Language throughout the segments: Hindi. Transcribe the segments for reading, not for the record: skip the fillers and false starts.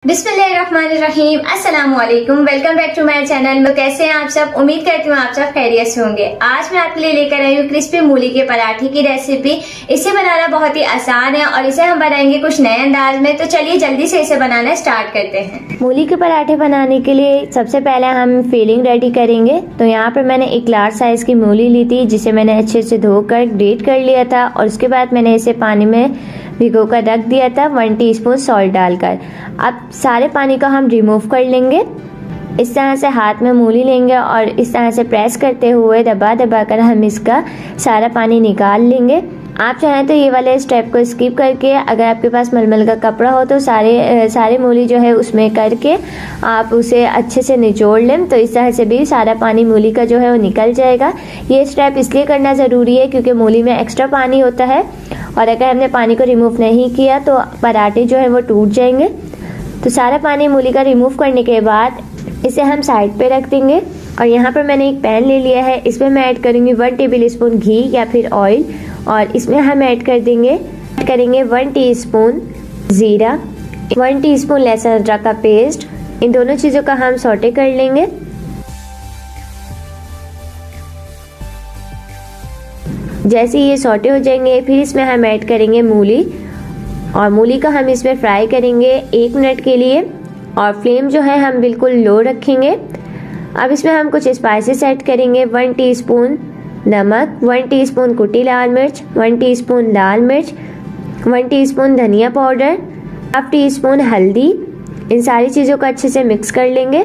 बिस्मिल्लाहिर्रहमानिर्रहीम, अस्सलाम वालेकुम। Welcome back to my channel. तो कैसे हैं आप सब? उम्मीद करती हूँ आप सब खैरियत से होंगे। आज मैं आपके लिए लेकर आई हूँ क्रिस्पी मूली के पराठे की रेसिपी। इसे बनाना बहुत ही आसान है और इसे हम बनाएंगे कुछ नए अंदाज में। तो चलिए जल्दी से इसे बनाना स्टार्ट करते हैं। मूली के पराठे बनाने के लिए सबसे पहले हम फिलिंग रेडी करेंगे। तो यहाँ पर मैंने एक लार्ज साइज की मूली ली थी, जिसे मैंने अच्छे से धोकर ग्रेट कर लिया था और उसके बाद मैंने इसे पानी में भिगो कर रख दिया था 1 टीस्पून सॉल्ट डालकर। अब सारे पानी को हम रिमूव कर लेंगे। इस तरह से हाथ में मूली लेंगे और इस तरह से प्रेस करते हुए दबा दबा कर हम इसका सारा पानी निकाल लेंगे। आप चाहें तो ये वाले स्टेप को स्किप करके, अगर आपके पास मलमल का कपड़ा हो तो सारे मूली जो है उसमें करके आप उसे अच्छे से निचोड़ लें। तो इस तरह से भी सारा पानी मूली का जो है वो निकल जाएगा। ये स्टेप इसलिए करना ज़रूरी है क्योंकि मूली में एक्स्ट्रा पानी होता है और अगर हमने पानी को रिमूव नहीं किया तो पराठे जो है वो टूट जाएंगे। तो सारा पानी मूली का रिमूव करने के बाद इसे हम साइड पे रख देंगे। और यहाँ पर मैंने एक पैन ले लिया है, इसमें मैं ऐड करूँगी 1 टेबल स्पून घी या फिर ऑयल और इसमें हम ऐड करेंगे 1 टीस्पून जीरा, 1 टीस्पून लहसुन अदरक का पेस्ट। इन दोनों चीज़ों का हम सौटे कर लेंगे। जैसे ये सौटे हो जाएंगे फिर इसमें हम ऐड करेंगे मूली और मूली को हम इसमें फ्राई करेंगे 1 मिनट के लिए और फ्लेम जो है हम बिल्कुल लो रखेंगे। अब इसमें हम कुछ स्पाइसेस ऐड करेंगे। 1 टीस्पून नमक, 1 टीस्पून कुटी लाल मिर्च, 1 टीस्पून लाल मिर्च, 1 टीस्पून धनिया पाउडर, हाफ टीस्पून हल्दी। इन सारी चीज़ों को अच्छे से मिक्स कर लेंगे।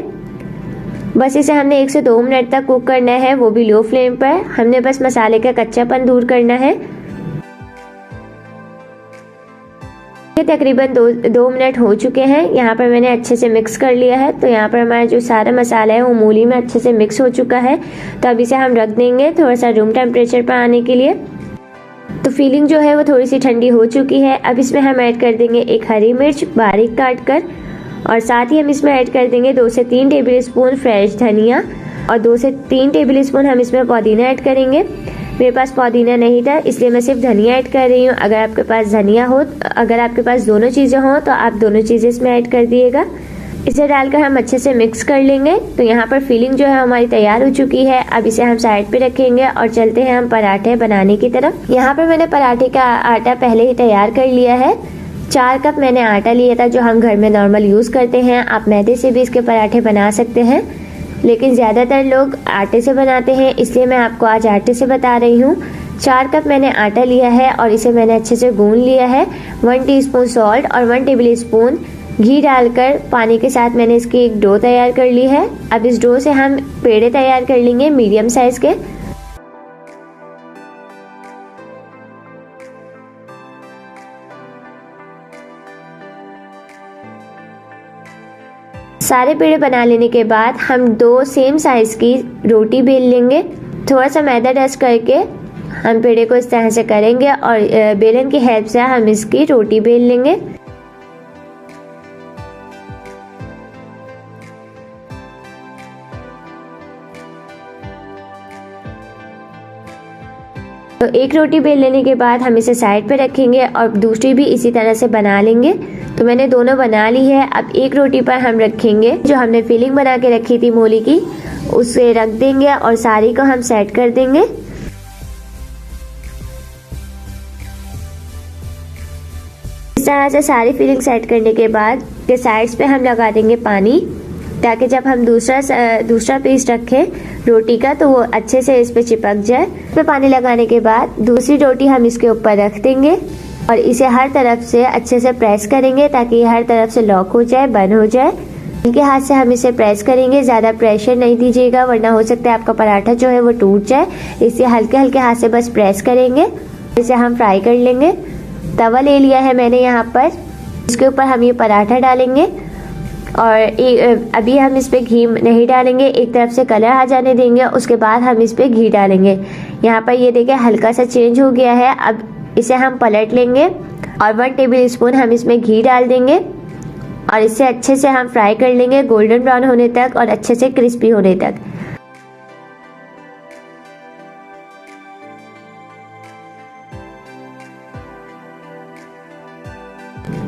बस इसे हमने 1 से 2 मिनट तक कुक करना है, वो भी लो फ्लेम पर। हमने बस मसाले का कच्चापन दूर करना है। ये तकरीबन 2 मिनट हो चुके हैं। यहाँ पर मैंने अच्छे से मिक्स कर लिया है। तो यहाँ पर हमारा जो सारा मसाला है वो मूली में अच्छे से मिक्स हो चुका है। तो अब इसे हम रख देंगे थोड़ा सा रूम टेम्परेचर पर आने के लिए। तो फीलिंग जो है वो थोड़ी सी ठंडी हो चुकी है। अब इसमें हम ऐड कर देंगे 1 हरी मिर्च बारीक काट कर और साथ ही हम इसमें ऐड कर देंगे 2 से 3 टेबल स्पून फ्रेश धनिया और 2 से 3 टेबल स्पून हम इसमें पुदीना ऐड करेंगे। मेरे पास पुदीना नहीं था इसलिए मैं सिर्फ धनिया ऐड कर रही हूँ। अगर आपके पास दोनों चीज़ें हों तो आप दोनों चीज़ें इसमें ऐड कर दिएगा। इसे डालकर हम अच्छे से मिक्स कर लेंगे। तो यहाँ पर फिलिंग जो है हमारी तैयार हो चुकी है। अब इसे हम साइड पे रखेंगे और चलते हैं हम पराठे बनाने की तरफ। यहाँ पर मैंने पराठे का आटा पहले ही तैयार कर लिया है। 4 कप मैंने आटा लिया था जो हम घर में नॉर्मल यूज़ करते हैं। आप मैदे से भी इसके पराठे बना सकते हैं, लेकिन ज़्यादातर लोग आटे से बनाते हैं, इसलिए मैं आपको आज आटे से बता रही हूँ। 4 कप मैंने आटा लिया है और इसे मैंने अच्छे से गूंद लिया है। 1 टीस्पून सॉल्ट और 1 टेबल स्पून घी डालकर पानी के साथ मैंने इसकी एक डो तैयार कर ली है। अब इस डो से हम पेड़े तैयार कर लेंगे मीडियम साइज़ के। सारे पेड़े बना लेने के बाद हम 2 सेम साइज़ की रोटी बेल लेंगे। थोड़ा सा मैदा डस्ट करके हम पेड़े को इस तरह से करेंगे और बेलन की हेल्प से हम इसकी रोटी बेल लेंगे। तो एक रोटी बेल लेने के बाद हम इसे साइड पे रखेंगे और दूसरी भी इसी तरह से बना लेंगे। तो मैंने दोनों बना ली है। अब एक रोटी पर हम रखेंगे जो हमने फिलिंग बना के रखी थी मूली की, उसे रख देंगे और सारी को हम सेट कर देंगे। इस तरह से सारी फिलिंग सेट करने के बाद के साइड्स पे हम लगा देंगे पानी, ताकि जब हम दूसरा पीस रखें रोटी का तो वो अच्छे से इस पे चिपक जाए। इस पे पानी लगाने के बाद दूसरी रोटी हम इसके ऊपर रख देंगे और इसे हर तरफ से अच्छे से प्रेस करेंगे ताकि ये हर तरफ से लॉक हो जाए, बंद हो जाए। हल्के हाथ से हम इसे प्रेस करेंगे, ज़्यादा प्रेशर नहीं दीजिएगा वरना हो सकता है आपका पराठा जो है वो टूट जाए। इसलिए हल्के हल्के हाथ से बस प्रेस करेंगे। इसे हम फ्राई कर लेंगे। तवा ले लिया है मैंने यहाँ पर, इसके ऊपर हम ये पराठा डालेंगे और अभी हम इस पर घी नहीं डालेंगे, एक तरफ से कलर आ जाने देंगे, उसके बाद हम इस पर घी डालेंगे। यहाँ पर ये देखिए हल्का सा चेंज हो गया है। अब इसे हम पलट लेंगे और 1 टेबल स्पून हम इसमें घी डाल देंगे और इसे अच्छे से हम फ्राई कर लेंगे गोल्डन ब्राउन होने तक और अच्छे से क्रिस्पी होने तक।